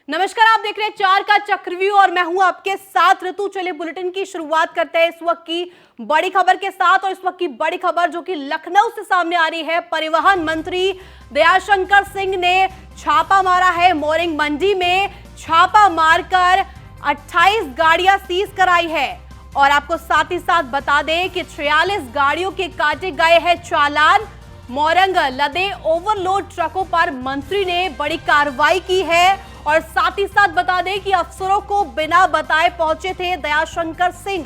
नमस्कार, आप देख रहे हैं 4 का चक्रव्यूह और मैं हूं आपके साथ ऋतु। चले बुलेटिन की शुरुआत करते हैं इस वक्त की बड़ी खबर के साथ। और इस वक्त की बड़ी खबर जो कि लखनऊ से सामने आ रही है, परिवहन मंत्री दयाशंकर सिंह ने छापा मारा है। मोरंग मंडी में छापा मारकर 28 गाड़ियां सीज कराई है। और आपको साथ ही साथ बता दें कि 46 गाड़ियों के काटे गए हैं चालान। मोरंग लदे ओवरलोड ट्रकों पर मंत्री ने बड़ी कार्रवाई की है। और साथ ही साथ बता दें कि अफसरों को बिना बताए पहुंचे थे दयाशंकर सिंह।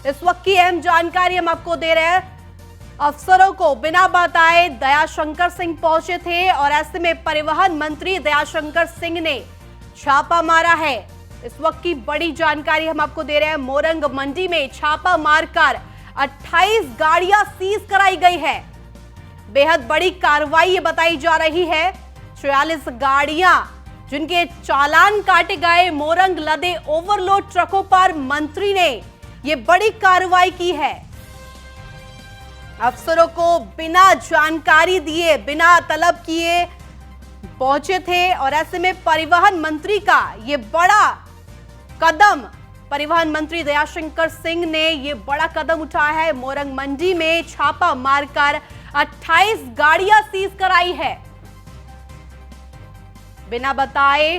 इस वक्त की अहम जानकारी हम आपको दे रहे हैं। अफसरों को बिना बताए दयाशंकर सिंह पहुंचे थे और ऐसे में परिवहन मंत्री दयाशंकर सिंह ने छापा मारा है। इस वक्त की बड़ी जानकारी हम आपको दे रहे हैं। मोरंग मंडी में छापा मारकर 28 गाड़ियां सीज कराई गई है। बेहद बड़ी कार्रवाई ये बताई जा रही है। 46 गाड़ियां जिनके चालान काटे गए। मोरंग लदे ओवरलोड ट्रकों पर मंत्री ने यह बड़ी कार्रवाई की है। अफसरों को बिना जानकारी दिए, बिना तलब किए पहुंचे थे और ऐसे में परिवहन मंत्री का यह बड़ा कदम, परिवहन मंत्री दयाशंकर सिंह ने यह बड़ा कदम उठाया है। मोरंग मंडी में छापा मारकर 28 गाड़ियां सीज कराई है। बिना बताए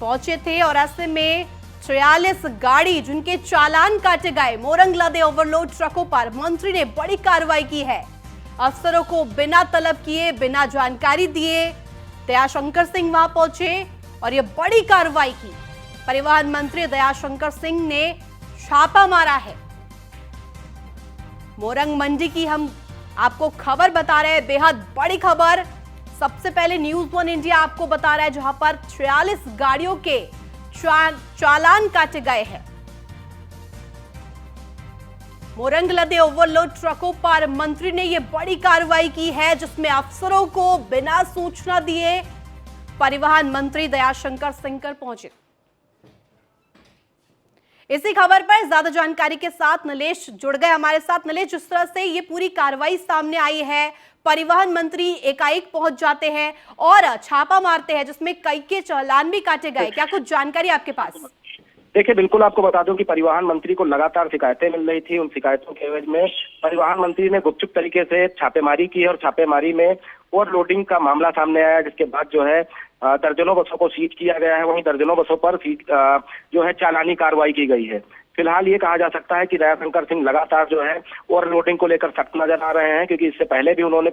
पहुंचे थे और ऐसे में 46 गाड़ी जिनके चालान काटे गए। मोरंग लदे ओवरलोड ट्रकों पर मंत्री ने बड़ी कार्रवाई की है। अफसरों को बिना तलब किए, बिना जानकारी दिए दयाशंकर सिंह वहां पहुंचे और यह बड़ी कार्रवाई की। परिवहन मंत्री दयाशंकर सिंह ने छापा मारा है। मोरंग मंडी की हम आपको खबर बता रहे हैं, बेहद बड़ी खबर। सबसे पहले न्यूज़ 1 इंडिया आपको बता रहा है जहां पर 46 गाड़ियों के चालान काटे गए हैं। मोरंग लदे ओवरलोड ट्रकों पर मंत्री ने यह बड़ी कार्रवाई की है, जिसमें अफसरों को बिना सूचना दिए परिवहन मंत्री दयाशंकर सिंह पहुंचे। इसी खबर पर ज्यादा जानकारी के साथ नलेश जुड़ गए हमारे साथ। नलेश, जिस तरह से ये पूरी कार्रवाई सामने आई है, परिवहन मंत्री एकाएक पहुंच जाते हैं और छापा मारते हैं जिसमें कई के चालान भी काटे गए, क्या कुछ जानकारी आपके पास? देखिए, बिल्कुल आपको बता दूं कि परिवहन मंत्री को लगातार शिकायतें मिल रही थी। उन शिकायतों के एवज में परिवहन मंत्री ने गुपचुप तरीके से छापेमारी की और छापेमारी में ओवरलोडिंग का मामला सामने आया, जिसके बाद जो है दर्जनों बसों को सीज किया गया है। वहीं दर्जनों बसों पर जो है चालानी कार्रवाई की गई है। फिलहाल ये कहा जा सकता है कि दयाशंकर सिंह लगातार जो है ओवरलोडिंग को लेकर सख्त नजर आ रहे हैं, क्योंकि इससे पहले भी उन्होंने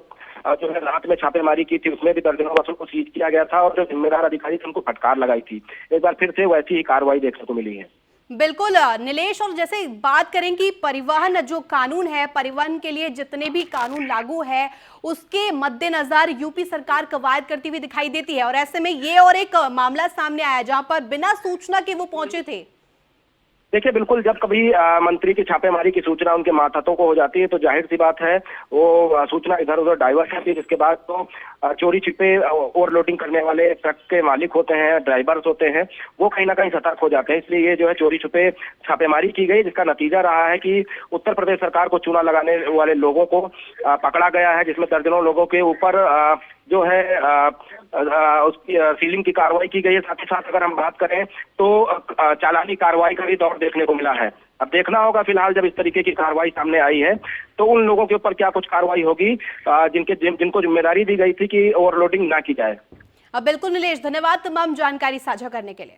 जो है रात में छापेमारी की थी, उसमें भी दर्जनों बसों को सीज किया गया था और जो जिम्मेदार अधिकारी थे उनको फटकार लगाई थी। एक बार फिर से वैसी ही कार्रवाई देखने को मिली है। बिल्कुल नीलेश, और जैसे बात करें कि परिवहन जो कानून है, परिवहन के लिए जितने भी कानून लागू है, उसके मद्देनजर यूपी सरकार कवायद करती हुई दिखाई देती है। और ऐसे में ये और एक मामला सामने आया जहां पर बिना सूचना के वो पहुंचे थे। देखिए, बिल्कुल जब कभी मंत्री की छापेमारी की सूचना उनके मातहतों को हो जाती है तो जाहिर सी बात है वो सूचना इधर उधर डाइवर्ट होती है, जिसके बाद तो चोरी छिपे ओवरलोडिंग करने वाले ट्रक के मालिक होते हैं, ड्राइवर्स होते हैं, वो कहीं ना कहीं सतर्क हो जाते हैं। इसलिए ये जो है चोरी छिपे छापेमारी की गई, जिसका नतीजा रहा है कि उत्तर प्रदेश सरकार को चूना लगाने वाले लोगों को पकड़ा गया है, जिसमें दर्जनों लोगों के ऊपर जो है उसकी सीलिंग की कार्रवाई की गई है। साथ ही साथ अगर हम बात करें तो चालानी कार्रवाई का भी दौर देखने को मिला है। अब देखना होगा फिलहाल जब इस तरीके की कार्रवाई सामने आई है तो उन लोगों के ऊपर क्या कुछ कार्रवाई होगी जिनको जिम्मेदारी दी गई थी कि ओवरलोडिंग ना की जाए। अब बिल्कुल नीलेश, धन्यवाद तमाम जानकारी साझा करने के लिए।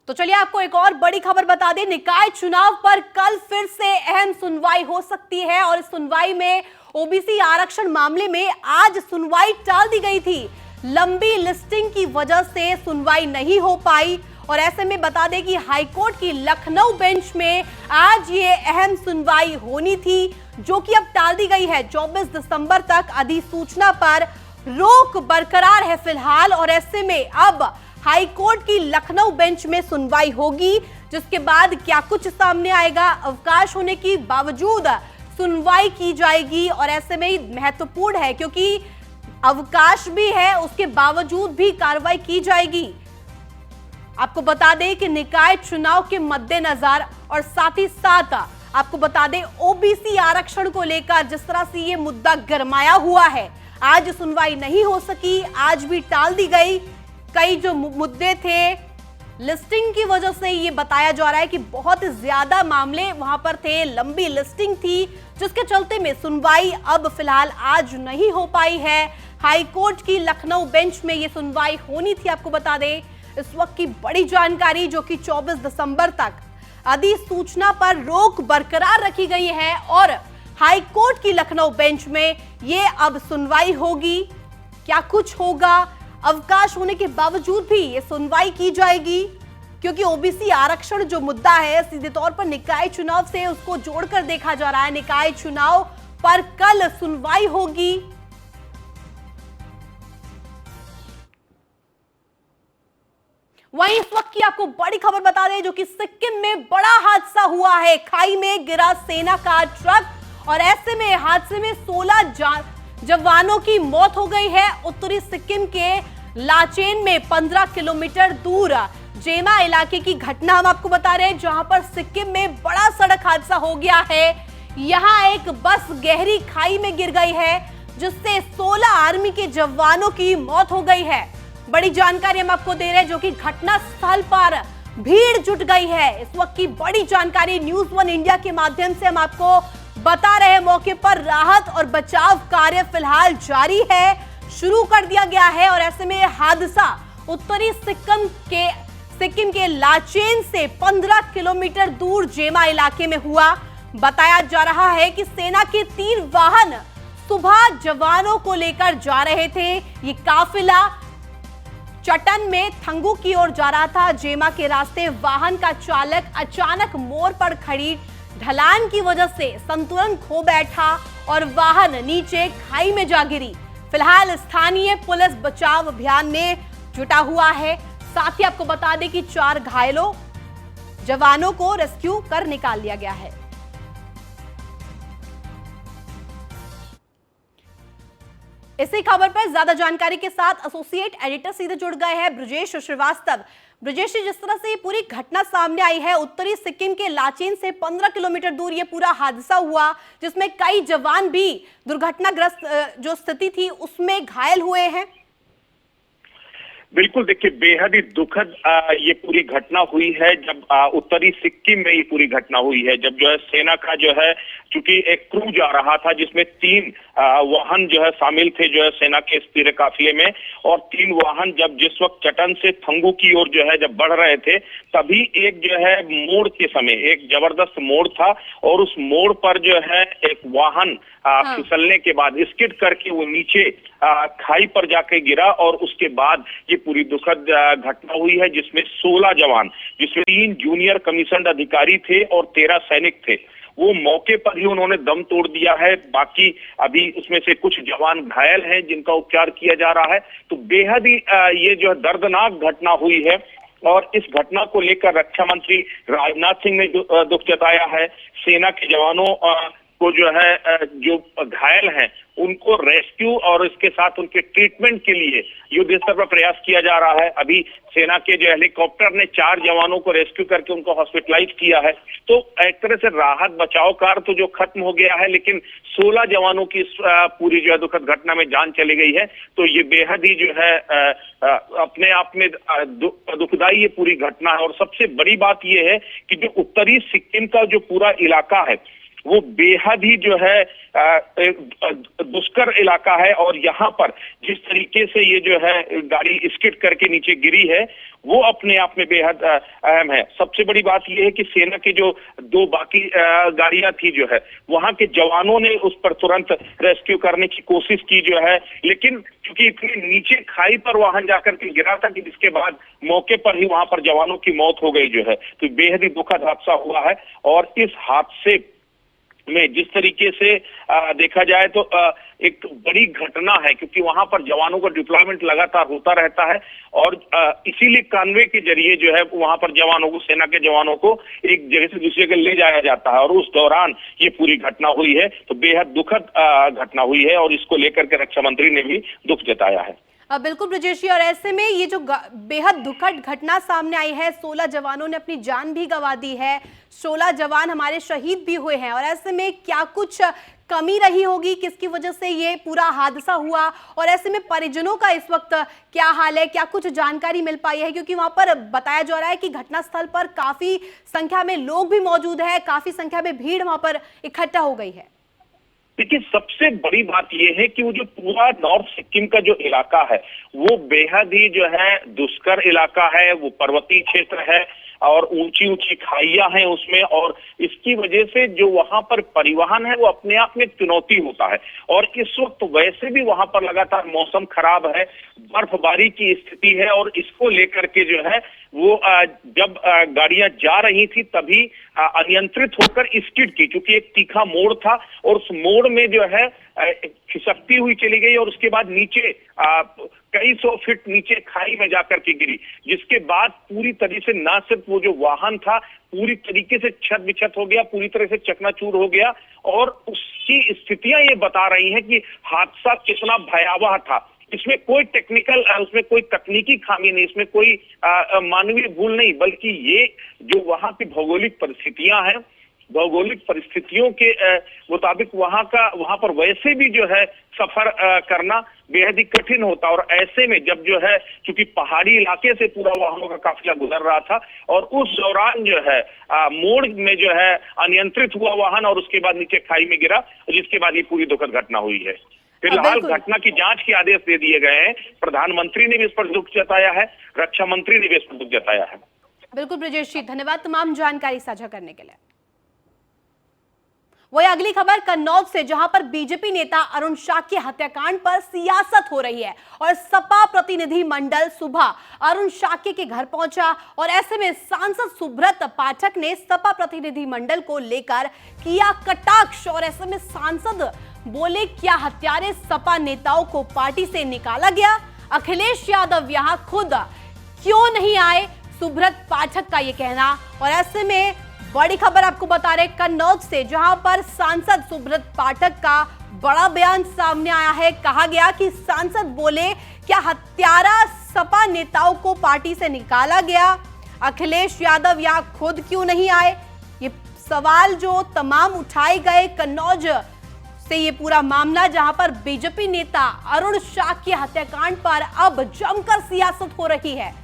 तो चलिए आपको एक और बड़ी खबर बता दें। निकाय चुनाव पर कल फिर से अहम सुनवाई हो सकती है और इस सुनवाई में ओबीसी आरक्षण मामले में आज सुनवाई टाल दी गई थी। लंबी लिस्टिंग की वजह से सुनवाई नहीं हो पाई और ऐसे में बता दें कि हाईकोर्ट की लखनऊ बेंच में आज ये अहम सुनवाई होनी थी, जो कि अब टाल दी गई है। 24 दिसंबर तक अधिसूचना पर रोक बरकरार है फिलहाल। और ऐसे में अब हाईकोर्ट की लखनऊ बेंच में सुनवाई होगी, जिसके बाद क्या कुछ सामने आएगा। अवकाश होने के बावजूद सुनवाई की जाएगी और ऐसे में महत्वपूर्ण है क्योंकि अवकाश भी है, उसके बावजूद भी कार्रवाई की जाएगी। आपको बता दें कि निकाय चुनाव के मद्देनजर और साथ ही साथ आपको बता दें ओबीसी आरक्षण को लेकर जिस तरह से ये मुद्दा गरमाया हुआ है, आज सुनवाई नहीं हो सकी, आज भी टाल दी गई। कई जो मुद्दे थे लिस्टिंग की वजह से, ये बताया जा रहा है कि बहुत ज्यादा मामले वहां पर थे, लंबी लिस्टिंग थी, जिसके चलते में सुनवाई अब फिलहाल आज नहीं हो पाई है। हाई कोर्ट की लखनऊ बेंच में ये सुनवाई होनी थी। आपको बता दें इस वक्त की बड़ी जानकारी, जो कि 24 दिसंबर तक अधिसूचना पर रोक बरकरार रखी गई है और हाई कोर्ट की लखनऊ बेंच में ये अब सुनवाई होगी। क्या कुछ होगा, अवकाश होने के बावजूद भी ये सुनवाई की जाएगी, क्योंकि ओबीसी आरक्षण जो मुद्दा है सीधे तौर पर निकाय चुनाव से उसको जोड़कर देखा जा रहा है। निकाय चुनाव पर कल सुनवाई होगी। वहीं इस वक्त की आपको बड़ी खबर बता दें, जो कि सिक्किम में बड़ा हादसा हुआ है। खाई में गिरा सेना का ट्रक और ऐसे में हादसे में 16 जवानों की मौत हो गई है। उत्तरी सिक्किम के लाचेन में 15 किलोमीटर दूर जेमा इलाके की घटना हम आपको बता रहे हैं, जहां पर सिक्किम में बड़ा सड़क हादसा हो गया है। यहां एक बस गहरी खाई में गिर गई है, जिससे 16 आर्मी के जवानों की मौत हो गई है। बड़ी जानकारी हम आपको दे रहे हैं, जो कि घटना स्थल पर भीड़ जुट गई है। इस वक्त की बड़ी जानकारी न्यूज़ 1 इंडिया के माध्यम से हम आपको बता रहे हैं। मौके पर राहत और बचाव कार्य फिलहाल जारी है, शुरू कर दिया गया है और ऐसे में हादसा उत्तरी सिक्किम के लाचेन से 15 किलोमीटर दूर जेमा इलाके में हुआ। बताया जा रहा है कि सेना के 3 वाहन सुबह जवानों को लेकर जा रहे थे। ये काफिला चटन में थंगू की ओर जा रहा था। जेमा के रास्ते वाहन का चालक अचानक मोड़ पर खड़ी ढलान की वजह से संतुलन खो बैठा और वाहन नीचे खाई में जा गिरी। फिलहाल स्थानीय पुलिस बचाव अभियान में जुटा हुआ है। साथ ही आपको बता दें कि 4 घायलों जवानों को रेस्क्यू कर निकाल लिया गया है। इसी खबर पर ज्यादा जानकारी के साथ एसोसिएट एडिटर सीधे जुड़ गए हैं ब्रजेश श्रीवास्तव। ब्रजेश, जिस तरह से ये पूरी घटना सामने आई है, उत्तरी सिक्किम के लाचेन से 15 किलोमीटर दूर ये पूरा हादसा हुआ, जिसमें कई जवान भी दुर्घटनाग्रस्त जो स्थिति थी उसमें घायल हुए हैं। बिल्कुल, देखिए बेहद ही दुखद ये पूरी घटना हुई है। जब उत्तरी सिक्किम में ये पूरी घटना हुई है, जब जो है सेना का जो है, चूंकि एक क्रू जा रहा था जिसमें 3 वाहन जो है शामिल थे जो है सेना के इस पूरे काफिले में, और 3 वाहन जब जिस वक्त चटन से थंगू की ओर जो है जब बढ़ रहे थे, तभी एक जो है मोड़ के समय एक जबरदस्त मोड़ था और उस मोड़ पर जो है एक वाहन फिसलने के बाद स्किड करके वो नीचे खाई पर जाके गिरा और उसके बाद ये पूरी दुखद घटना हुई है, जिसमें 16 जवान, जिसमें 3 जूनियर कमीशन्ड अधिकारी थे और 13 सैनिक थे, वो मौके पर ही उन्होंने दम तोड़ दिया है। बाकी अभी उसमें से कुछ जवान घायल हैं जिनका उपचार किया जा रहा है। तो बेहद ही ये जो है दर्दनाक घटना हुई है और इस घटना को लेकर रक्षा मंत्री राजनाथ सिंह ने दुख जताया है। सेना के जवानों को जो है जो घायल हैं उनको रेस्क्यू और इसके साथ उनके ट्रीटमेंट के लिए युद्ध स्तर पर प्रयास किया जा रहा है। अभी सेना के जो हेलीकॉप्टर ने 4 जवानों को रेस्क्यू करके उनको हॉस्पिटलाइज किया है। तो एक तरह से राहत बचाव कार्य तो जो खत्म हो गया है, लेकिन 16 जवानों की पूरी जो है दुखद घटना में जान चली गई है। तो ये बेहद ही जो है अपने आप में दुखदाई ये पूरी घटना है। और सबसे बड़ी बात ये है कि जो उत्तरी सिक्किम का जो पूरा इलाका है वो बेहद ही जो है दुष्कर इलाका है और यहाँ पर जिस तरीके से ये जो है गाड़ी स्किड करके नीचे गिरी है वो अपने आप में बेहद अहम है। सबसे बड़ी बात यह है कि सेना के जो 2 बाकी गाड़ियां थी जो है वहां के जवानों ने उस पर तुरंत रेस्क्यू करने की कोशिश की जो है, लेकिन क्योंकि इतने नीचे खाई पर वाहन जाकर के गिरा था कि जिसके बाद मौके पर ही वहां पर जवानों की मौत हो गई जो है। तो बेहद ही दुखद हादसा हुआ है और इस हादसे में जिस तरीके से देखा जाए तो एक बड़ी घटना है, क्योंकि वहां पर जवानों का डिप्लॉयमेंट लगातार होता रहता है और इसीलिए कानवे के जरिए जो है वहां पर जवानों को, सेना के जवानों को एक जगह से दूसरी जगह ले जाया जाता है और उस दौरान ये पूरी घटना हुई है। तो बेहद दुखद घटना हुई है और इसको लेकर के रक्षा मंत्री ने भी दुख जताया है। बिल्कुल ब्रजेश जी, और ऐसे में ये जो बेहद दुखद घटना सामने आई है, 16 जवानों ने अपनी जान भी गंवा दी है, 16 जवान हमारे शहीद भी हुए हैं, और ऐसे में क्या कुछ कमी रही होगी, किसकी वजह से ये पूरा हादसा हुआ, और ऐसे में परिजनों का इस वक्त क्या हाल है, क्या कुछ जानकारी मिल पाई है? क्योंकि वहां पर बताया जा रहा है कि घटनास्थल पर काफी संख्या में लोग भी मौजूद है, काफी संख्या में भीड़ वहां पर इकट्ठा हो गई है। देखिए, सबसे बड़ी बात यह है कि वो जो पूरा नॉर्थ सिक्किम का जो इलाका है वो बेहद ही जो है दुष्कर इलाका है, वो पर्वतीय क्षेत्र है और ऊंची ऊंची खाइयां हैं उसमें, और इसकी वजह से जो वहां पर परिवहन है वो अपने आप में चुनौती होता है। और इस वक्त वैसे भी वहां पर लगातार मौसम खराब है, बर्फबारी की स्थिति है, और इसको लेकर के जो है वो जब गाड़ियां जा रही थी तभी अनियंत्रित होकर स्किड की, क्योंकि एक तीखा मोड़ था और उस मोड़ में जो है खिसकती हुई चली गई और उसके बाद नीचे कई सौ फीट नीचे खाई में जाकर के गिरी, जिसके बाद पूरी तरह से ना सिर्फ वो जो वाहन था पूरी तरीके से छत बिछत हो गया, पूरी तरह से चकनाचूर हो गया, और उसकी स्थितियां ये बता रही हैं कि हादसा कितना भयावह था। इसमें कोई टेक्निकल, उसमें कोई तकनीकी खामी नहीं, इसमें कोई मानवीय भूल नहीं, बल्कि ये जो वहां की भौगोलिक परिस्थितियां हैं, भौगोलिक परिस्थितियों के मुताबिक वहां पर वैसे भी जो है सफर करना बेहद ही कठिन होता। और ऐसे में जब जो है क्योंकि पहाड़ी इलाके से पूरा वाहनों का काफिला गुजर रहा था और उस दौरान जो है मोड़ में जो है अनियंत्रित हुआ वाहन और उसके बाद नीचे खाई में गिरा, जिसके बाद ये पूरी दुखद घटना हुई है। फिलहाल घटना की जांच के आदेश दे दिए गए हैं। प्रधानमंत्री ने भी इस पर दुख जताया है, रक्षा मंत्री ने भी इस पर दुख जताया है। बिल्कुल ब्रजेश जी, धन्यवाद तमाम जानकारी साझा करने के लिए। वही अगली खबर कन्नौज से, जहां पर बीजेपी नेता अरुण शाक्य हत्याकांड पर सियासत हो रही है और सपा प्रतिनिधि मंडल सुबह अरुण शाक्य के घर पहुंचा, और ऐसे में सांसद सुब्रत पाठक ने सपा प्रतिनिधि मंडल को लेकर किया कटाक्ष, और ऐसे में सांसद बोले, क्या हत्यारे सपा नेताओं को पार्टी से निकाला गया? अखिलेश यादव यहां खुद क्यों नहीं आए? सुब्रत पाठक का यह कहना। और ऐसे में बड़ी खबर आपको बता रहे कन्नौज से, जहां पर सांसद सुब्रत पाठक का बड़ा बयान सामने आया है। कहा गया कि सांसद बोले, क्या हत्यारा सपा नेताओं को पार्टी से निकाला गया? अखिलेश यादव यहां खुद क्यों नहीं आए? ये सवाल जो तमाम उठाए गए कन्नौज से, ये पूरा मामला जहां पर बीजेपी नेता अरुण शाक्य हत्याकांड पर अब जमकर सियासत हो रही है।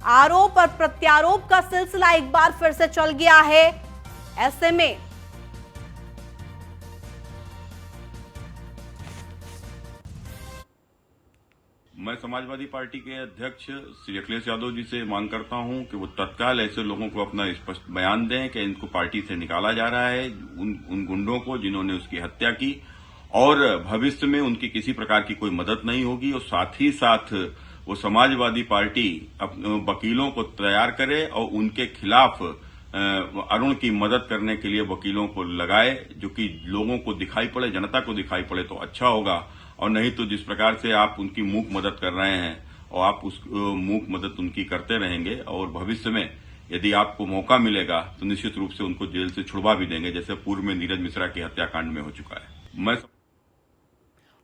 आरोप और प्रत्यारोप का सिलसिला एक बार फिर से चल गया है। ऐसे में मैं समाजवादी पार्टी के अध्यक्ष श्री अखिलेश यादव जी से मांग करता हूं कि वो तत्काल ऐसे लोगों को अपना स्पष्ट बयान दें कि इनको पार्टी से निकाला जा रहा है, उन गुंडों को जिन्होंने उसकी हत्या की, और भविष्य में उनकी किसी प्रकार की कोई मदद नहीं होगी। और साथ ही साथ वो समाजवादी पार्टी वकीलों को तैयार करे और उनके खिलाफ अरुण की मदद करने के लिए वकीलों को लगाए, जो कि लोगों को दिखाई पड़े, जनता को दिखाई पड़े तो अच्छा होगा। और नहीं तो जिस प्रकार से आप उनकी मूक मदद कर रहे हैं और आप उस मूक मदद उनकी करते रहेंगे, और भविष्य में यदि आपको मौका मिलेगा तो निश्चित रूप से उनको जेल से छुड़वा भी देंगे, जैसे पूर्व में नीरज मिश्रा की हत्याकांड में हो चुका है।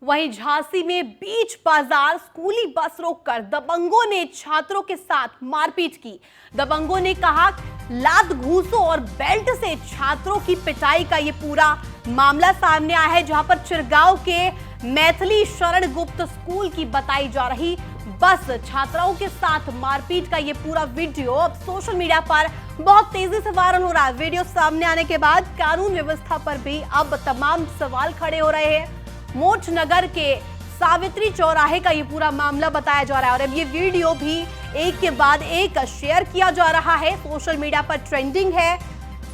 वहीं झांसी में बीच बाजार स्कूली बस रोककर दबंगों ने छात्रों के साथ मारपीट की। दबंगों ने कहा, लात घूसों और बेल्ट से छात्रों की पिटाई का ये पूरा मामला सामने आया है, जहां पर चिरगांव के मैथिली शरण गुप्त स्कूल की बताई जा रही बस छात्राओं के साथ मारपीट का ये पूरा वीडियो अब सोशल मीडिया पर बहुत तेजी से वायरल हो रहा है। वीडियो सामने आने के बाद कानून व्यवस्था पर भी अब तमाम सवाल खड़े हो रहे हैं। मोच नगर के सावित्री चौराहे का ये पूरा मामला बताया जा रहा है, और अब ये वीडियो भी एक के बाद एक शेयर किया जा रहा है। सोशल मीडिया पर ट्रेंडिंग है,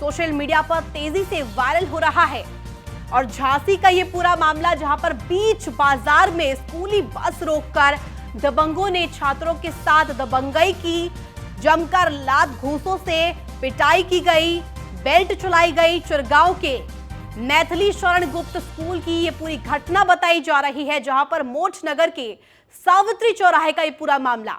सोशल मीडिया पर तेजी से वायरल हो रहा है। और झांसी का ये पूरा मामला, जहां पर बीच बाजार में स्कूली बस रोककर दबंगों ने छात्रों के साथ दबंगई की, जमकर लात घूसों से पिटाई की गई, बेल्ट चलाई गई। चिरगांव के मैथिली शरण गुप्त स्कूल की ये पूरी घटना बताई जा रही है, जहां पर मोच नगर के सावित्री चौराहे का ये पूरा मामला।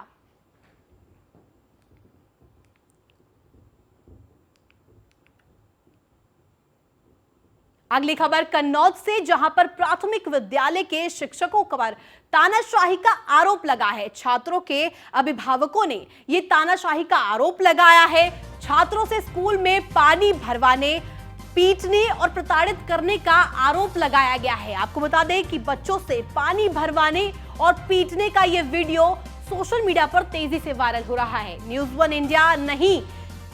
अगली खबर कन्नौज से, जहां पर प्राथमिक विद्यालय के शिक्षकों पर तानाशाही का आरोप लगा है। छात्रों के अभिभावकों ने यह तानाशाही का आरोप लगाया है। छात्रों से स्कूल में पानी भरवाने, पीटने और प्रताड़ित करने का आरोप लगाया गया है। आपको बता दें कि बच्चों से पानी भरवाने और पीटने का यह वीडियो सोशल मीडिया पर तेजी से वायरल हो रहा है। न्यूज़ वन इंडिया नहीं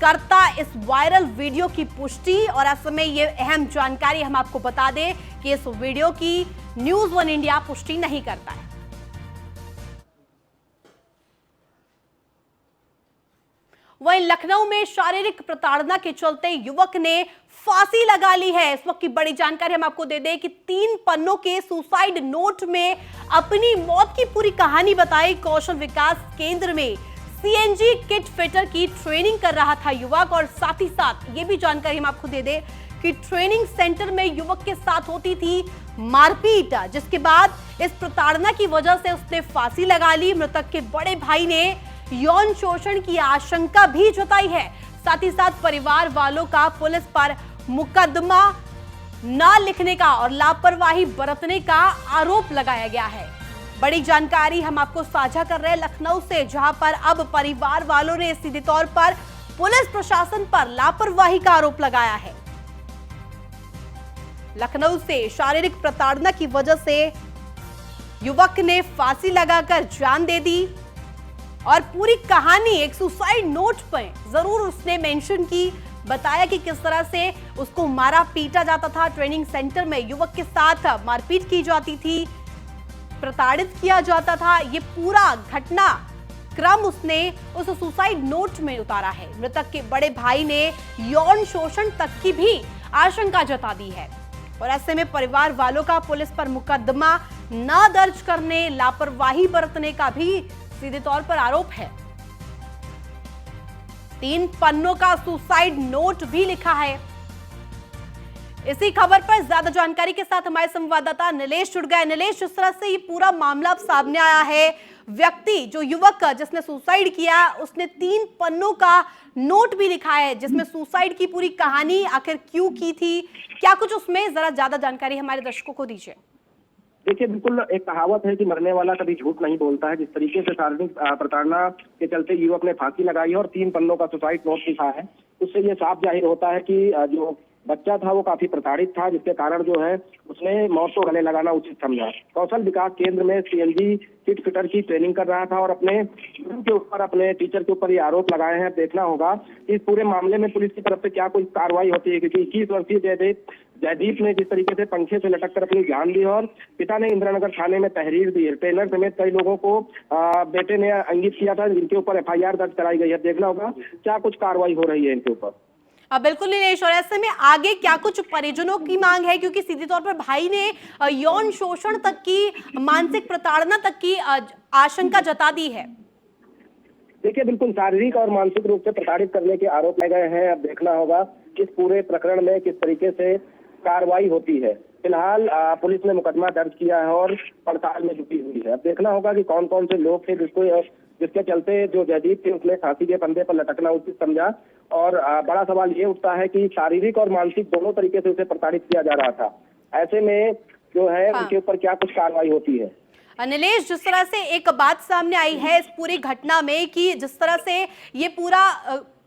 करता इस वायरल वीडियो की पुष्टि, और ऐसे में ये अहम जानकारी हम आपको बता दें कि इस वीडियो की न्यूज़ वन इंडिया पुष्टि नहीं करता है। वहीं लखनऊ में शारीरिक प्रताड़ना के चलते युवक ने फांसी लगा ली है। इस वक्त की बड़ी जानकारी हम आपको दे दें कि 3 पन्नों के सुसाइड नोट में अपनी मौत की पूरी कहानी बताई। कौशल विकास केंद्र में सीएनजी किट फिटर की ट्रेनिंग कर रहा था युवक, और साथ ही साथ ये भी जानकारी हम आपको दे दें कि ट्रेनिंग सेंटर में युवक के साथ होती थी मारपीट, जिसके बाद इस प्रताड़ना की वजह से उसने फांसी लगा ली। मृतक के बड़े भाई ने यौन शोषण की आशंका भी जताई है। साथ ही साथ परिवार वालों का पुलिस पर मुकदमा न लिखने का और लापरवाही बरतने का आरोप लगाया गया है। बड़ी जानकारी हम आपको साझा कर रहे हैं लखनऊ से, जहां पर अब परिवार वालों ने सीधे तौर पर पुलिस प्रशासन पर लापरवाही का आरोप लगाया है। लखनऊ से शारीरिक प्रताड़ना की वजह से युवक ने फांसी लगाकर जान दे दी, और पूरी कहानी एक सुसाइड नोट पर जरूर उसने मेंशन की। बताया कि किस तरह से उसको मारा पीटा जाता था। ट्रेनिंग सेंटर में युवक के साथ मारपीट की जाती थी, प्रताड़ित किया जाता था। ये पूरा घटना क्रम उसने उस सुसाइड नोट में उतारा है। मृतक के बड़े भाई ने यौन शोषण तक की भी आशंका जता दी है, और ऐसे में परिवार वालों का पुलिस पर मुकदमा न दर्ज करने, लापरवाही बरतने का भी सीधे तौर पर आरोप है। 3 पन्नों का सुसाइड नोट भी लिखा है। इसी खबर पर ज्यादा जानकारी के साथ हमारे संवाददाता नीलेश जुड़ गए। नीलेश, जिस तरह से ये पूरा मामला अब सामने आया है, व्यक्ति जो युवक जिसने सुसाइड किया उसने 3 पन्नों का नोट भी लिखा है, जिसमें सुसाइड की पूरी कहानी आखिर क्यों की थी, क्या कुछ उसमें, जरा ज्यादा जानकारी हमारे दर्शकों को दीजिए। देखिए, बिल्कुल एक कहावत है कि मरने वाला कभी झूठ नहीं बोलता है। जिस तरीके से शारीरिक प्रताड़ना के चलते युवक ने फांसी लगाई है और 3 पन्नों का सुसाइड नोट लिखा है, उससे ये साफ जाहिर होता है कि जो बच्चा था वो काफी प्रताड़ित था, जिसके कारण जो है उसने मौत को गले लगाना उचित समझा। कौशल विकास केंद्र में सीएनजी किट फिटर की ट्रेनिंग कर रहा था और अपने गुरु के ऊपर, अपने टीचर के ऊपर ये आरोप लगाए हैं। देखना होगा कि इस पूरे मामले में पुलिस की तरफ से क्या कोई कार्रवाई होती है, क्योंकि 21 वर्षीय जयदीप ने जिस तरीके से पंखे से लटक कर अपनी जान दी और पिता ने इंदिरानगर थाने में तहरीर दी है। ट्रेनर समेत कई लोगों को बेटे ने इंगित किया था, जिनके ऊपर एफआईआर दर्ज कराई गई है। देखना होगा क्या कुछ कार्रवाई हो रही है इनके ऊपर। बिल्कुल नीलेश, और ऐसे में आगे क्या कुछ परिजनों की मांग है, क्योंकि सीधे तौर पर भाई ने यौन शोषण तक की, मानसिक प्रताड़ना तक की आशंका जता दी है। देखिए, बिल्कुल शारीरिक और मानसिक रूप से प्रताड़ित करने के आरोप लगाए गए हैं। अब देखना होगा कि इस पूरे प्रकरण में किस तरीके से कार्रवाई होती है। फिलहाल पुलिस ने मुकदमा दर्ज किया है और पड़ताल में जुटी हुई है। अब देखना होगा कि कौन कौन से लोग थे जिसके चलते जो जयदीप थे उसने फांसी के फंदे पर लटकना उचित समझा। और बड़ा सवाल ये उठता है कि शारीरिक और मानसिक दोनों तरीके से उसे प्रताड़ित किया जा रहा था। ऐसे में जो है उनके ऊपर क्या कुछ कार्रवाई होती है। नीलेश, जिस तरह से एक बात सामने आई है इस पूरी घटना में कि जिस तरह से ये पूरा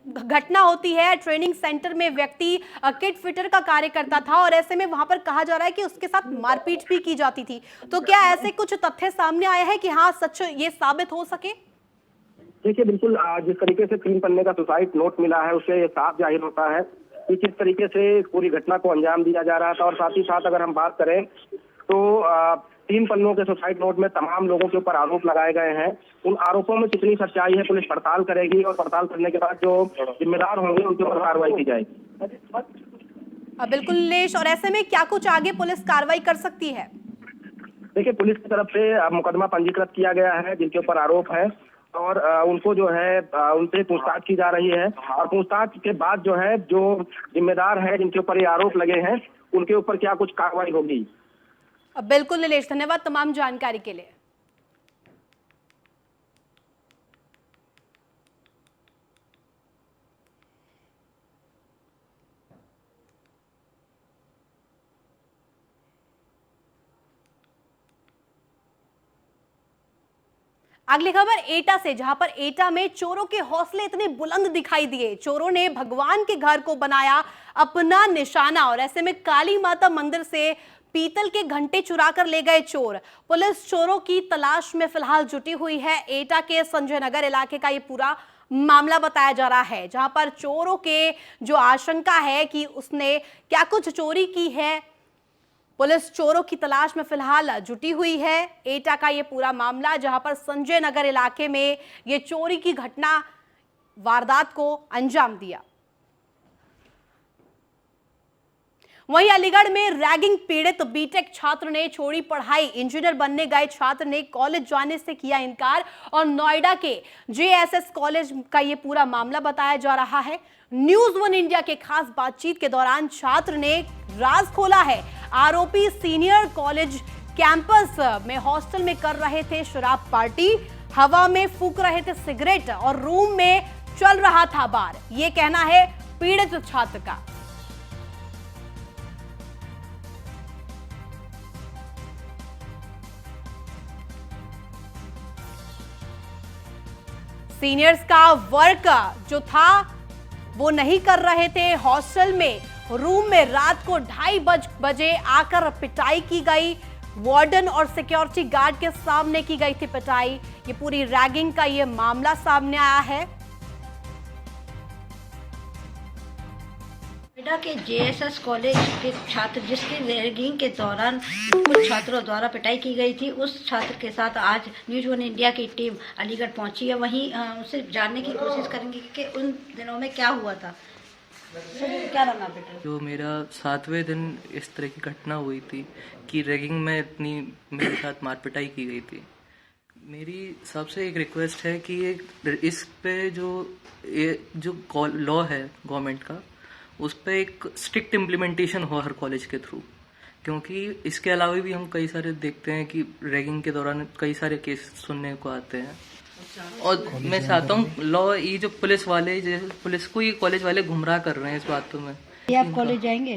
घटना होती है, ट्रेनिंग सेंटर में व्यक्ति किट फिटर का कार्य करता था, और ऐसे में वहां पर कहा जा रहा है कि उसके साथ मारपीट भी की जाती थी, तो क्या ऐसे कुछ तथ्य सामने आए हैं कि हाँ सच ये साबित हो सके? देखिए, बिल्कुल जिस तरीके से 3 पन्ने का सुसाइड नोट मिला है उससे ये साफ जाहिर होता है कि किस तरीके से इस पूरी घटना को अंजाम दिया जा रहा था। और साथ ही साथ अगर हम बात करें तो 3 पन्नों के सुसाइड नोट में तमाम लोगों के ऊपर आरोप लगाए गए हैं। उन आरोपों में कितनी सच्चाई है पुलिस पड़ताल करेगी, और पड़ताल करने के बाद जो जिम्मेदार होंगे उनके ऊपर कार्रवाई की जाएगी। बिल्कुल नीलेश, और ऐसे में क्या कुछ आगे पुलिस कार्रवाई कर सकती है? देखिए, पुलिस की तरफ से मुकदमा पंजीकृत किया गया है जिनके ऊपर आरोप है, और उनको जो है उनसे पूछताछ की जा रही है। और पूछताछ के बाद जो है जो जिम्मेदार है जिनके ऊपर ये आरोप लगे हैं उनके ऊपर क्या कुछ कार्रवाई होगी। बिल्कुल नीलेश, धन्यवाद तमाम जानकारी के लिए। अगली खबर एटा से, जहां पर एटा में चोरों के हौसले इतने बुलंद दिखाई दिए। चोरों ने भगवान के घर को बनाया अपना निशाना और ऐसे में काली माता मंदिर से पीतल के घंटे चुरा कर ले गए चोर। पुलिस चोरों की तलाश में फिलहाल जुटी हुई है। एटा के संजय नगर इलाके का ये पूरा मामला बताया जा रहा है, जहां पर चोरों के जो आशंका है कि उसने क्या कुछ चोरी की है। पुलिस चोरों की तलाश में फिलहाल जुटी हुई है। एटा का ये पूरा मामला, जहां पर संजय नगर इलाके में ये चोरी की घटना वारदात को अंजाम दिया। वहीं अलीगढ़ में रैगिंग पीड़ित बीटेक छात्र ने छोड़ी पढ़ाई। इंजीनियर बनने गए छात्र ने कॉलेज जाने से किया इनकार और नोएडा के जेएसएस कॉलेज का यह पूरा मामला बताया जा रहा है। न्यूज वन इंडिया के खास बातचीत के दौरान छात्र ने राज खोला है। आरोपी सीनियर कॉलेज कैंपस में हॉस्टल में कर रहे थे शराब पार्टी, हवा में फूंक रहे थे सिगरेट और रूम में चल रहा था बार। यह कहना है पीड़ित छात्र का। सीनियर्स का वर्क जो था वो नहीं कर रहे थे। हॉस्टल में रूम में रात को 2:30 बजे आकर पिटाई की गई। वार्डन और सिक्योरिटी गार्ड के सामने की गई थी पिटाई। ये पूरी रैगिंग का ये मामला सामने आया है। नोएडा के जेएसएस कॉलेज के छात्र जिसकी रैगिंग के दौरान कुछ छात्रों द्वारा पिटाई की गई थी, उस छात्र के साथ आज न्यूज वन इंडिया की टीम अलीगढ़ पहुंची है। वहीं उससे जानने की कोशिश करेंगे कि उन दिनों में क्या हुआ था। क्या नाम है बेटा? जो मेरा 7वें दिन इस तरह की घटना हुई थी कि रैगिंग में इतनी मेरे साथ मार पिटाई की गई थी। मेरी सबसे एक रिक्वेस्ट है कि इस पे जो लॉ है गवर्नमेंट का, उस पर एक स्ट्रिक्ट इम्प्लीमेंटेशन हो हर कॉलेज के थ्रू, क्योंकि इसके अलावा भी हम कई सारे देखते हैं कि रैगिंग के दौरान कई सारे केस सुनने को आते हैं। और मैं चाहता हूँ लॉ, ये जो पुलिस को ये कॉलेज वाले गुमराह कर रहे हैं इस बातों में। ये आप कॉलेज जाएंगे?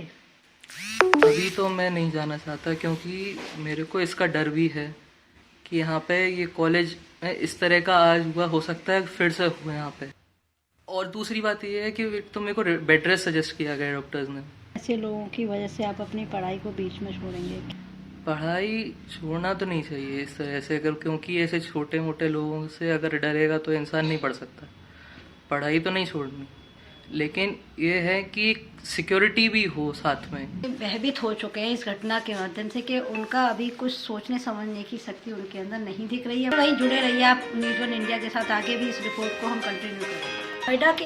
अभी तो मैं नहीं जाना चाहता, क्योंकि मेरे को इसका डर भी है कि यहाँ पे ये कॉलेज इस तरह का आज हुआ, हो सकता है फिर से हुआ यहाँ पे। और दूसरी बात ये है कि तो मेरे को बेड रेस्ट सजेस्ट किया गया डॉक्टर्स ने। ऐसे लोगों की वजह से आप अपनी पढ़ाई को बीच में छोड़ेंगे? पढ़ाई छोड़ना तो नहीं चाहिए इस तरह से, अगर क्योंकि ऐसे छोटे मोटे लोगों से अगर डरेगा तो इंसान नहीं पढ़ सकता। पढ़ाई तो नहीं छोड़नी, लेकिन ये है कि सिक्योरिटी भी हो साथ में। भयभीत हो चुके हैं इस घटना के माध्यम से कि उनका अभी कुछ सोचने समझने की शक्ति उनके अंदर नहीं दिख रही है। वहीं जुड़े रहिए आप न्यूज वन इंडिया के साथ, आगे भी इस रिपोर्ट को हम कंटिन्यू करेंगे। नोएडा के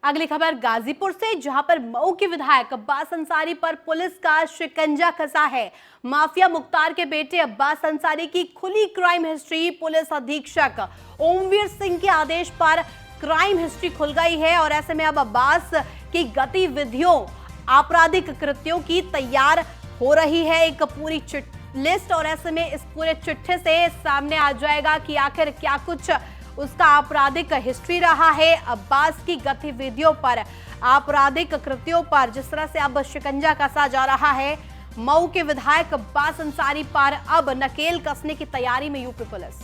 अगली खबर गाजीपुर से, जहां पर मऊ के विधायक अब्बास अंसारी पर पुलिस का शिकंजा कसा है। माफिया मुख्तार के बेटे अब्बास अंसारी की खुली क्राइम हिस्ट्री। पुलिस अधीक्षक ओमवीर सिंह के आदेश पर क्राइम हिस्ट्री खुल गई है और ऐसे में अब अब्बास की गतिविधियों, आपराधिक कृत्यों की तैयार हो रही है एक पूरी लिस्ट। और ऐसे में इस पूरे चिट्ठे से सामने आ जाएगा कि आखिर क्या कुछ उसका आपराधिक हिस्ट्री रहा है। अब्बास की गतिविधियों पर, आपराधिक कृत्यों पर जिस तरह से अब शिकंजा कसा जा रहा है, मऊ के विधायक अब्बास अंसारी पर अब नकेल कसने की तैयारी में UP police.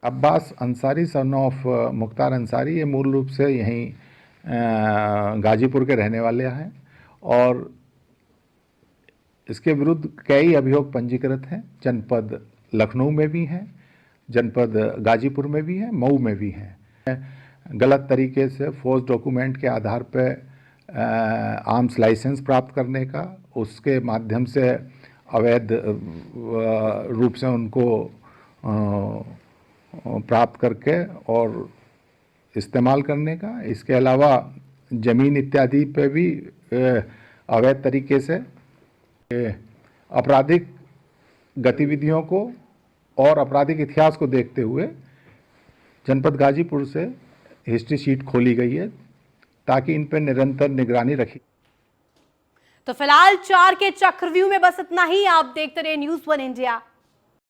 Abbas Ansari son of Mukhtar Ansari, ये मूल रूप से यहीं गाजीपुर के रहने वाले हैं और इसके विरुद्ध कई अभियोग पंजीकृत हैं। जनपद लखनऊ में भी हैं, जनपद गाजीपुर में भी है, मऊ में भी है। गलत तरीके से फोर्स डॉक्यूमेंट के आधार पर आर्म्स लाइसेंस प्राप्त करने का, उसके माध्यम से अवैध रूप से उनको प्राप्त करके और इस्तेमाल करने का। इसके अलावा ज़मीन इत्यादि पे भी अवैध तरीके से आपराधिक गतिविधियों को और आपराधिक इतिहास को देखते हुए जनपद गाजीपुर से हिस्ट्री शीट खोली गई है ताकि इन पर निरंतर निगरानी रखी। तो फिलहाल 4 के चक्रव्यूह में बस इतना ही। आप देखते रहे न्यूज वन इंडिया।